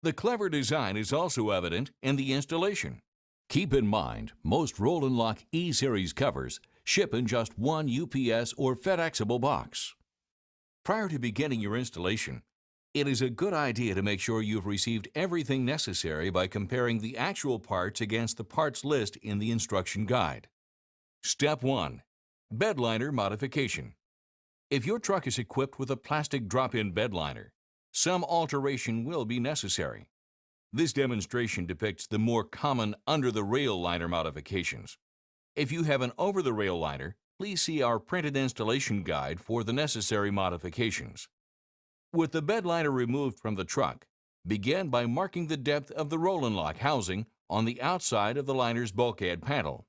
The clever design is also evident in the installation. Keep in mind, most Roll and Lock E-Series covers ship in just one UPS or FedExable box. Prior to beginning your installation, it is a good idea to make sure you've received everything necessary by comparing the actual parts against the parts list in the instruction guide. Step 1. Bed liner modification. If your truck is equipped with a plastic drop-in bed liner, some alteration will be necessary. This demonstration depicts the more common under-the-rail liner modifications. If you have an over-the-rail liner, please see our printed installation guide for the necessary modifications. With the bed liner removed from the truck, begin by marking the depth of the Roll and Lock housing on the outside of the liner's bulkhead panel.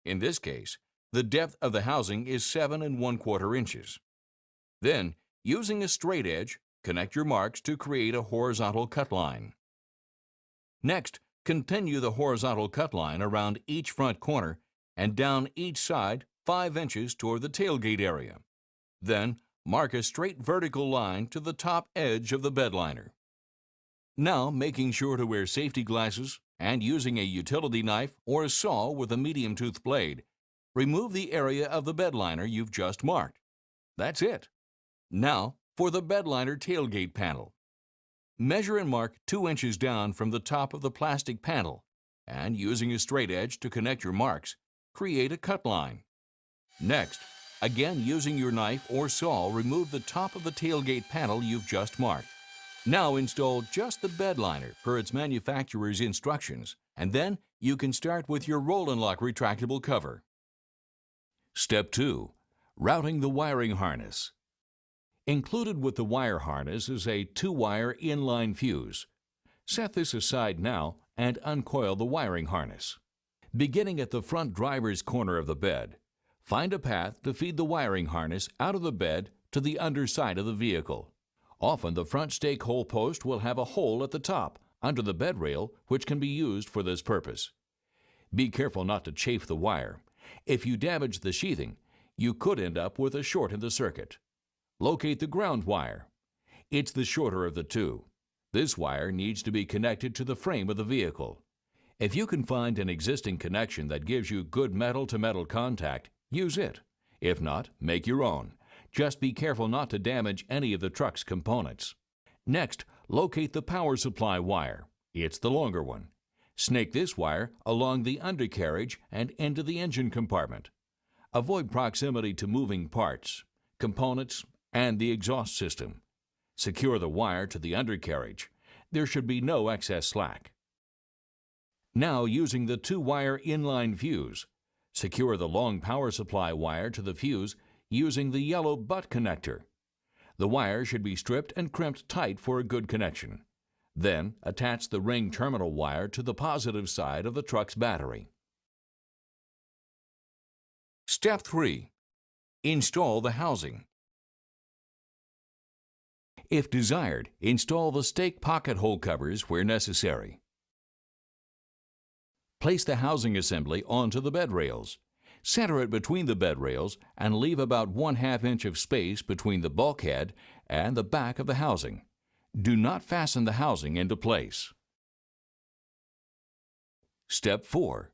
In this case, the depth of the housing is 7 1/4 inches. Then, using a straight edge, connect your marks to create a horizontal cut line. Next, continue the horizontal cut line around each front corner and down each side 5 inches toward the tailgate area. Then, mark a straight vertical line to the top edge of the bed liner. Now, making sure to wear safety glasses and using a utility knife or a saw with a medium-toothed blade, remove the area of the bed liner you've just marked. That's it. Now, for the bed liner tailgate panel. Measure and mark 2 inches down from the top of the plastic panel, and using a straight edge to connect your marks, create a cut line. Next, again using your knife or saw, remove the top of the tailgate panel you've just marked. Now install just the bed liner per its manufacturer's instructions, and then you can start with your Roll and Lock retractable cover. Step 2. Routing the wiring harness. Included with the wire harness is a 2-wire inline fuse. Set this aside now and uncoil the wiring harness. Beginning at the front driver's corner of the bed, find a path to feed the wiring harness out of the bed to the underside of the vehicle. Often the front stake hole post will have a hole at the top under the bed rail, which can be used for this purpose. Be careful not to chafe the wire. If you damage the sheathing, you could end up with a short in the circuit. Locate the ground wire. It's the shorter of the two. This wire needs to be connected to the frame of the vehicle. If you can find an existing connection that gives you good metal-to-metal contact, use it. If not, make your own. Just be careful not to damage any of the truck's components. Next, locate the power supply wire. It's the longer one. Snake this wire along the undercarriage and into the engine compartment. Avoid proximity to moving parts, components, and the exhaust system. Secure the wire to the undercarriage. There should be no excess slack. Now, using the 2-wire inline fuse, secure the long power supply wire to the fuse using the yellow butt connector. The wire should be stripped and crimped tight for a good connection. Then, attach the ring terminal wire to the positive side of the truck's battery. Step 3. Install the housing. If desired, install the stake pocket hole covers where necessary. Place the housing assembly onto the bed rails. Center it between the bed rails and leave about 1/2 inch of space between the bulkhead and the back of the housing. Do not fasten the housing into place. Step 4.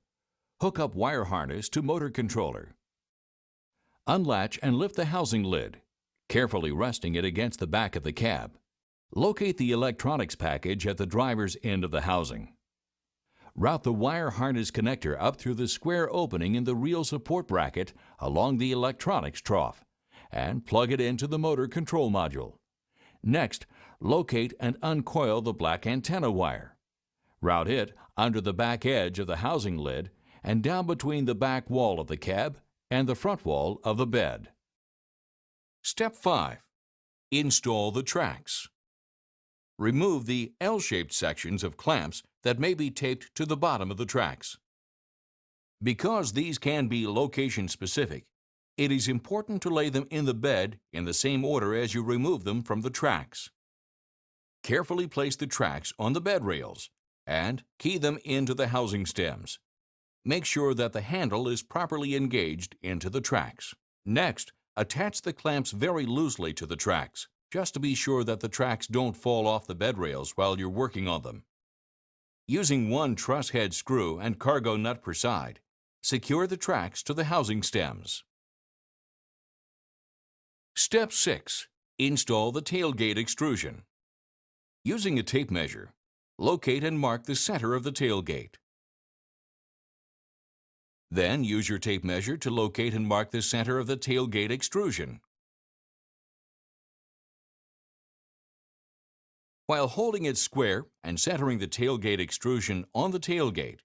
Hook up wire harness to motor controller. Unlatch and lift the housing lid, carefully resting it against the back of the cab. Locate the electronics package at the driver's end of the housing. Route the wire harness connector up through the square opening in the reel support bracket along the electronics trough and plug it into the motor control module. Next, locate and uncoil the black antenna wire. Route it under the back edge of the housing lid and down between the back wall of the cab and the front wall of the bed. Step 5. Install the tracks. Remove the L-shaped sections of clamps that may be taped to the bottom of the tracks. Because these can be location-specific, it is important to lay them in the bed in the same order as you remove them from the tracks. Carefully place the tracks on the bed rails and key them into the housing stems. Make sure that the handle is properly engaged into the tracks. Next, attach the clamps very loosely to the tracks, just to be sure that the tracks don't fall off the bed rails while you're working on them. Using one truss head screw and cargo nut per side, secure the tracks to the housing stems. Step 6. Install the tailgate extrusion. Using a tape measure, locate and mark the center of the tailgate. Then use your tape measure to locate and mark the center of the tailgate extrusion. While holding it square and centering the tailgate extrusion on the tailgate,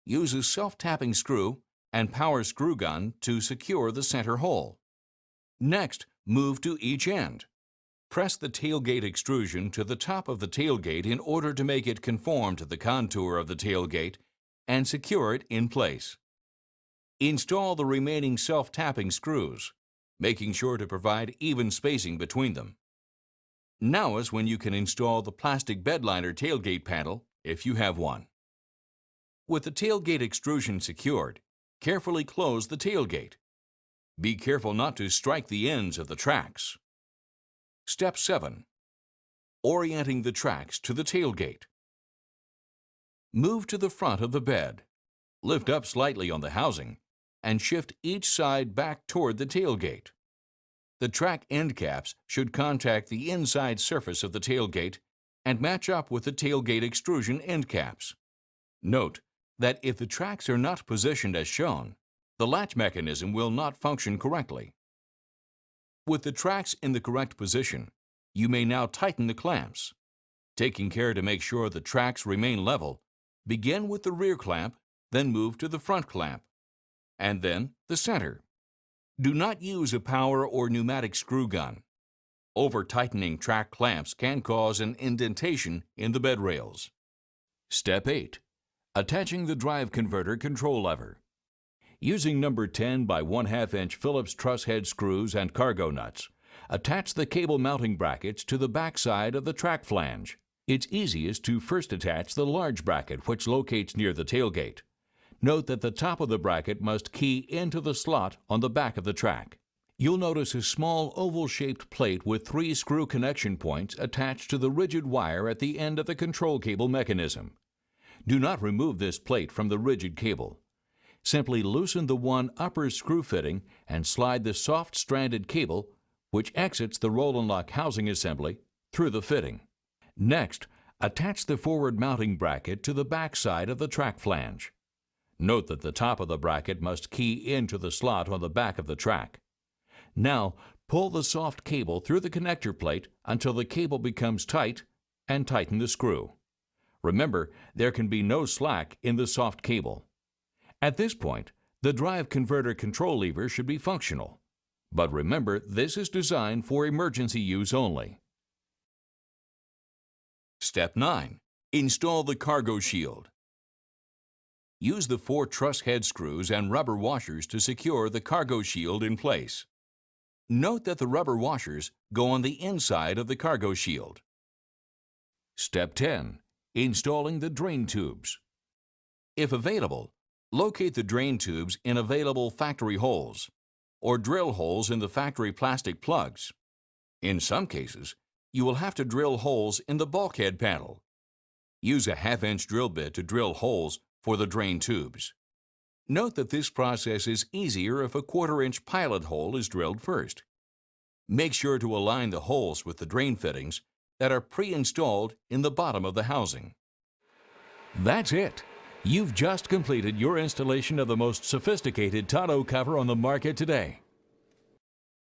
use a self-tapping screw and power screw gun to secure the center hole. Next, move to each end. Press the tailgate extrusion to the top of the tailgate in order to make it conform to the contour of the tailgate and secure it in place. Install the remaining self-tapping screws, making sure to provide even spacing between them. Now is when you can install the plastic bed liner tailgate panel if you have one. With the tailgate extrusion secured, carefully close the tailgate. Be careful not to strike the ends of the tracks. Step 7. Orienting the tracks to the tailgate. Move to the front of the bed. Lift up slightly on the housing and shift each side back toward the tailgate. The track end caps should contact the inside surface of the tailgate and match up with the tailgate extrusion end caps. Note that if the tracks are not positioned as shown, the latch mechanism will not function correctly. With the tracks in the correct position, you may now tighten the clamps. Taking care to make sure the tracks remain level, begin with the rear clamp, then move to the front clamp, and then the center. Do not use a power or pneumatic screw gun. Over-tightening track clamps can cause an indentation in the bed rails. Step 8. Attaching the drive converter control lever. Using number 10 by 1/2 inch Phillips truss head screws and cargo nuts, attach the cable mounting brackets to the back side of the track flange. It's easiest to first attach the large bracket, which locates near the tailgate. Note that the top of the bracket must key into the slot on the back of the track. You'll notice a small oval-shaped plate with 3 screw connection points attached to the rigid wire at the end of the control cable mechanism. Do not remove this plate from the rigid cable. Simply loosen the one upper screw fitting and slide the soft stranded cable, which exits the roll and lock housing assembly, through the fitting. Next, attach the forward mounting bracket to the back side of the track flange. Note that the top of the bracket must key into the slot on the back of the track. Now, pull the soft cable through the connector plate until the cable becomes tight and tighten the screw. Remember, there can be no slack in the soft cable. At this point, the drive converter control lever should be functional. But remember, this is designed for emergency use only. Step 9. Install the cargo shield. Use the 4 truss head screws and rubber washers to secure the cargo shield in place. Note that the rubber washers go on the inside of the cargo shield. Step 10. Installing the drain tubes. If available, locate the drain tubes in available factory holes or drill holes in the factory plastic plugs. In some cases, you will have to drill holes in the bulkhead panel. Use a 1/2 inch drill bit to drill holes for the drain tubes. Note that this process is easier if a 1/4 inch pilot hole is drilled first. Make sure to align the holes with the drain fittings that are pre-installed in the bottom of the housing. That's it. You've just completed your installation of the most sophisticated tonneau cover on the market today.